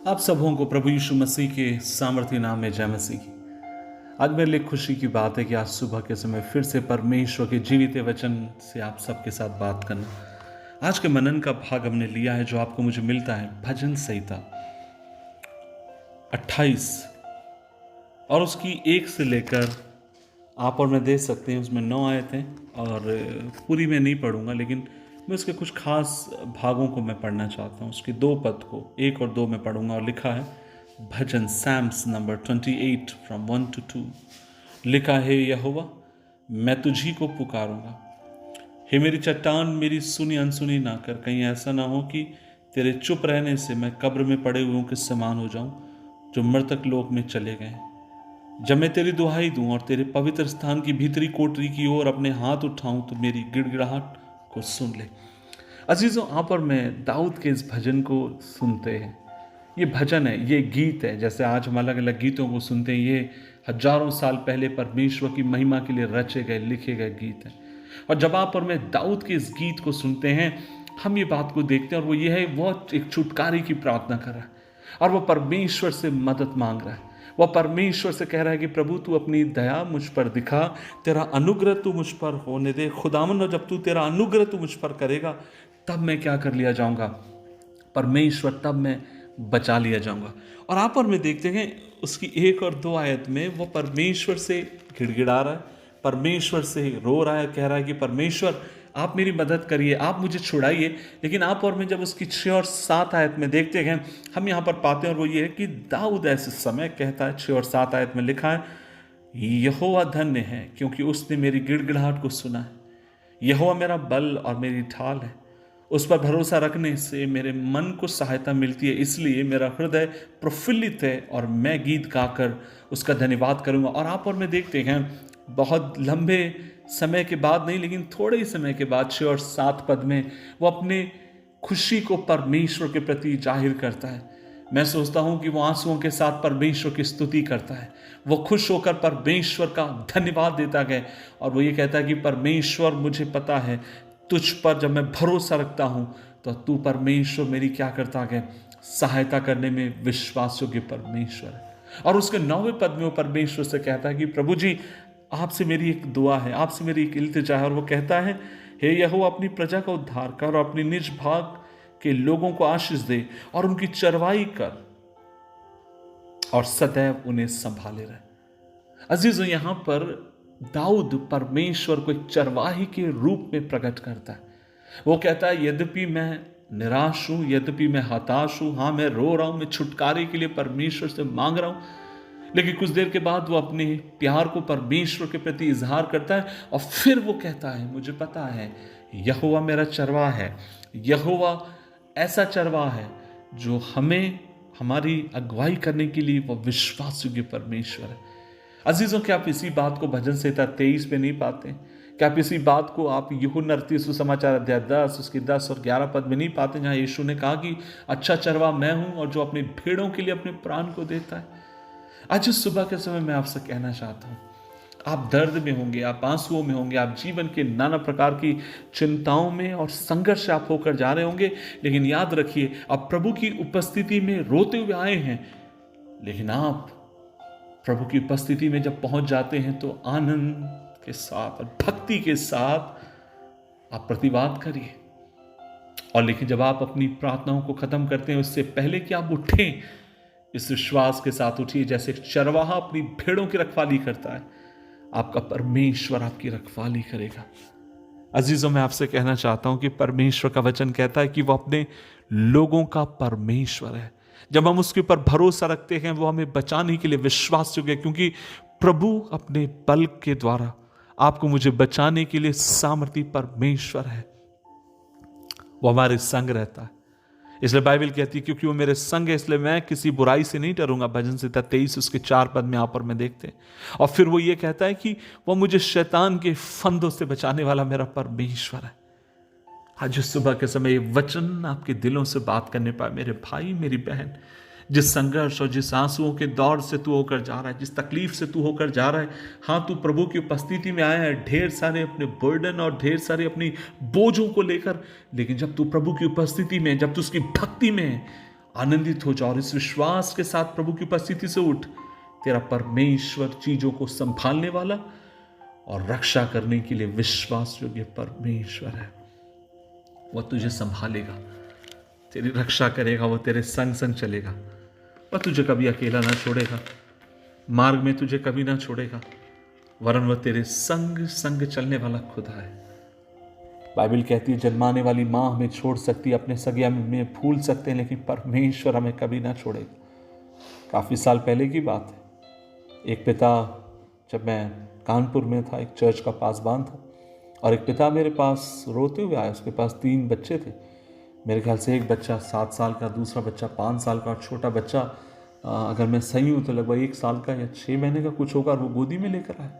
आप सबों को प्रभु यीशु मसीह के सामर्थ्य नाम में जय मसीह की। आज मेरे लिए खुशी की बात है कि आज सुबह के समय फिर से परमेश्वर के जीवित वचन से आप सबके साथ बात करना। आज के मनन का भाग हमने लिया है जो आपको मुझे मिलता है भजन संहिता 28 और उसकी 1 से लेकर आप और मैं देख सकते हैं। उसमें 9 आयतें और पूरी मैं नहीं पढ़ूंगा, लेकिन मैं उसके कुछ खास भागों को मैं पढ़ना चाहता हूँ। उसके 2 पद को 1 और 2 में पढ़ूंगा। और लिखा है भजन सैम्स नंबर 28 फ्रॉम 1 to 2। लिखा है, यहोवा मैं तुझी को पुकारूंगा, हे मेरी चट्टान मेरी सुनी अनसुनी ना कर। कहीं ऐसा ना हो कि तेरे चुप रहने से मैं कब्र में पड़े हुए के समान हो जाऊं जो मृतक लोक में चले गए। जब मैं तेरी दुहाई दूं और तेरे पवित्र स्थान की भीतरी कोठरी की ओर अपने हाथ उठाऊं तो मेरी गिड़गिड़ाहट को सुन ले। अजीजों, आप और मैं दाऊद के इस भजन को सुनते हैं। ये भजन है, ये गीत है। जैसे आज हम अलग अलग गीतों को सुनते हैं, ये हजारों साल पहले परमेश्वर की महिमा के लिए रचे गए लिखे गए गीत हैं। और जब आप और मैं दाऊद के इस गीत को सुनते हैं, हम ये बात को देखते हैं और वो ये है, वो एक छुटकारे की प्रार्थना कर रहा है और वो परमेश्वर से मदद मांग रहा है। वह परमेश्वर से कह रहा है कि प्रभु तू अपनी दया मुझ पर दिखा, तेरा अनुग्रह तू मुझ पर होने दे खुदावन। और जब तू तेरा अनुग्रह तू मुझ पर करेगा तब मैं क्या कर लिया जाऊंगा परमेश्वर, तब मैं बचा लिया जाऊंगा। और आप और मैं देखते हैं उसकी 1 और 2 आयत में वो परमेश्वर से गिड़गिड़ा रहा है, परमेश्वर से रो रहा है, कह रहा है कि परमेश्वर आप मेरी मदद करिए, आप मुझे छुड़ाइए। लेकिन आप और मैं जब उसकी 6 और 7 आयत में देखते हैं, हम यहाँ पर पाते हैं और वो ये है कि दाऊद ऐसे समय कहता है, 6 और 7 आयत में लिखा है, यहोवा धन्य है क्योंकि उसने मेरी गिड़गिड़ाहट को सुना है। यहोवा मेरा बल और मेरी ढाल है, उस पर भरोसा रखने से मेरे मन को सहायता मिलती है। इसलिए मेरा हृदय प्रफुल्लित है और मैं गीत गाकर उसका धन्यवाद करूंगा। और आप और मैं देखते हैं बहुत लंबे समय के बाद नहीं, लेकिन थोड़े ही समय के बाद 6 और 7 पद में वो अपने खुशी को परमेश्वर के प्रति जाहिर करता है। मैं सोचता हूं कि वो आंसुओं के साथ परमेश्वर की स्तुति करता है, वो खुश होकर परमेश्वर का धन्यवाद देता गया और वो ये कहता है कि परमेश्वर मुझे पता है तुझ पर जब मैं भरोसा रखता हूं तो तू परमेश्वर मेरी क्या करता गया, सहायता करने में विश्वास योग्य परमेश्वर है। और उसके 9वें पद में वो परमेश्वर से कहता है कि प्रभु जी आपसे मेरी एक दुआ है, आपसे मेरी एक इल्तिजा है। और वो कहता है, हे यहोवा अपनी प्रजा का उद्धार कर और अपनी निज भाग के लोगों को आशीष दे और उनकी चरवाई कर और सदैव उन्हें संभाले रहे। अजीजों, यहां पर दाऊद परमेश्वर को एक चरवाही के रूप में प्रकट करता है। वो कहता है, यद्यपि मैं निराश हूं, यद्यपि मैं हताश हूं, हाँ मैं रो रहा हूं, मैं छुटकारे के लिए परमेश्वर से मांग रहा हूं, लेकिन कुछ देर के बाद वो अपने प्यार को परमेश्वर के प्रति इजहार करता है और फिर वो कहता है, मुझे पता है यहोवा मेरा चरवाहा है। यहोवा ऐसा चरवाहा है जो हमें हमारी अगुवाई करने के लिए वो विश्वास योग्य परमेश्वर है। अजीजों, क्या आप इसी बात को भजन संहिता 23 में नहीं पाते? क्या आप इसी बात को आप यूहन्ना 38 सुसमाचार अध्याय 10 उसके 10 और 11 पद में नहीं पाते, जहां यीशु ने कहा कि अच्छा चरवाहा मैं हूं और जो अपनी भेड़ों के लिए अपने प्राण को देता है। आज इस सुबह के समय मैं आपसे कहना चाहता हूं, आप दर्द में होंगे, आप आंसुओं में होंगे, आप जीवन के नाना प्रकार की चिंताओं में और संघर्ष से आप होकर जा रहे होंगे, लेकिन याद रखिए आप प्रभु की उपस्थिति में रोते हुए आए हैं। लेकिन आप प्रभु की उपस्थिति में जब पहुंच जाते हैं तो आनंद के साथ और भक्ति के साथ आप प्रतिवाद करिए। और लेकिन जब आप अपनी प्रार्थनाओं को खत्म करते हैं, उससे पहले कि आप उठें, इस विश्वास के साथ उठिए जैसे एक चरवाहा अपनी भेड़ों की रखवाली करता है, आपका परमेश्वर आपकी रखवाली करेगा। अजीजों, मैं आपसे कहना चाहता हूं कि परमेश्वर का वचन कहता है कि वो अपने लोगों का परमेश्वर है। जब हम उसके ऊपर भरोसा रखते हैं, वो हमें बचाने के लिए विश्वास योग्य है, क्योंकि प्रभु अपने बल के द्वारा आपको मुझे बचाने के लिए सामर्थी परमेश्वर है। वो हमारे संग रहता है, इसलिए बाइबल कहती है क्योंकि वो मेरे संग है इसलिए मैं किसी बुराई से नहीं डरूंगा। भजन संहिता 23 उसके 4 पद में आप और मैं देखते हैं। और फिर वो ये कहता है कि वो मुझे शैतान के फंदों से बचाने वाला मेरा परमेश्वर है। आज इस सुबह के समय ये वचन आपके दिलों से बात करने पाए, मेरे भाई मेरी बहन, जिस संघर्ष और जिस आंसुओं के दौर से तू होकर जा रहा है, जिस तकलीफ से तू होकर जा रहा है, हाँ तू प्रभु की उपस्थिति में आया है ढेर सारे अपने बर्डन और ढेर सारे अपनी बोझों को लेकर, लेकिन जब तू प्रभु की उपस्थिति में, जब तू उसकी भक्ति में आनंदित हो जाओ और इस विश्वास के साथ प्रभु की उपस्थिति से उठ, तेरा परमेश्वर चीजों को संभालने वाला और रक्षा करने के लिए विश्वास योग्य परमेश्वर है। वह तुझे संभालेगा, तेरी रक्षा करेगा, वह तेरे संग संग चलेगा, वह तुझे कभी अकेला ना छोड़ेगा, मार्ग में तुझे कभी ना छोड़ेगा, वरन वह तेरे संग संग चलने वाला खुदा है। बाइबल कहती है जन्माने वाली माँ हमें छोड़ सकती है, अपने सगे हमें भूल सकते हैं, लेकिन परमेश्वर हमें कभी ना छोड़ेगा। काफ़ी साल पहले की बात है, एक पिता, जब मैं कानपुर में था, एक चर्च का पासबान था, और एक पिता मेरे पास रोते हुए आया। उसके पास 3 बच्चे थे, मेरे ख्याल से एक बच्चा 7 साल का, दूसरा बच्चा 5 साल का, और छोटा बच्चा अगर मैं सही हूँ तो लगभग 1 साल का या 6 महीने का कुछ होगा, और वो गोदी में लेकर आया।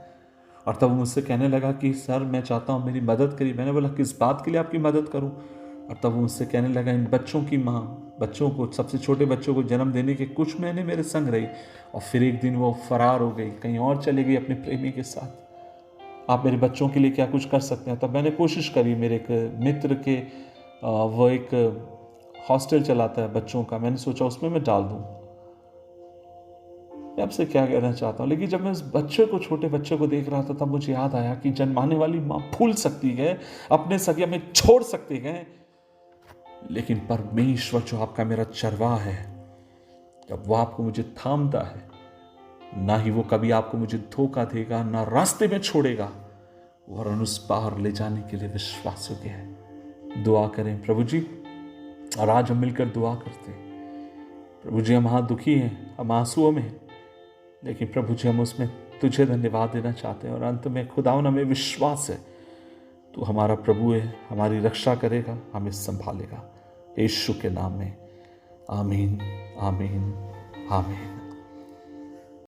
और तब वो मुझसे कहने लगा कि सर मैं चाहता हूँ मेरी मदद करिए। मैंने बोला किस बात के लिए आपकी मदद करूँ? और तब वो मुझसे कहने लगा इन बच्चों की माँ बच्चों को, सबसे छोटे बच्चों को जन्म देने के कुछ महीने मेरे संग रही, और फिर एक दिन वो फरार हो गई, कहीं और चली गई अपने प्रेमी के साथ। आप मेरे बच्चों के लिए क्या कुछ कर सकते हैं? तब मैंने कोशिश करी, मेरे एक मित्र के वो एक हॉस्टल चलाता है बच्चों का, मैंने सोचा उसमें मैं डाल दूँ। मैं आपसे क्या कहना चाहता हूँ, लेकिन जब मैं उस बच्चे को, छोटे बच्चे को देख रहा था, तब मुझे याद आया कि जन्माने वाली माँ भूल सकती है, अपने सगे में छोड़ सकती है, लेकिन परमेश्वर जो आपका मेरा चरवाहा है, जब वो आपको मुझे थामता है, ना ही वो कभी आपको मुझे धोखा देगा, ना रास्ते में छोड़ेगा, वरन उस पार ले जाने के लिए विश्वास योग्य है। दुआ करें प्रभु जी, और आज हम मिलकर दुआ करते हैं। प्रभु जी हम हाँ दुखी हैं, हम आंसुओं में हैं, लेकिन प्रभु जी हम उसमें तुझे धन्यवाद देना चाहते हैं। और अंत में खुदावन हमें विश्वास है, तू हमारा प्रभु है, हमारी रक्षा करेगा, हमें संभालेगा। यीशु के नाम में आमीन, आमीन, आमीन।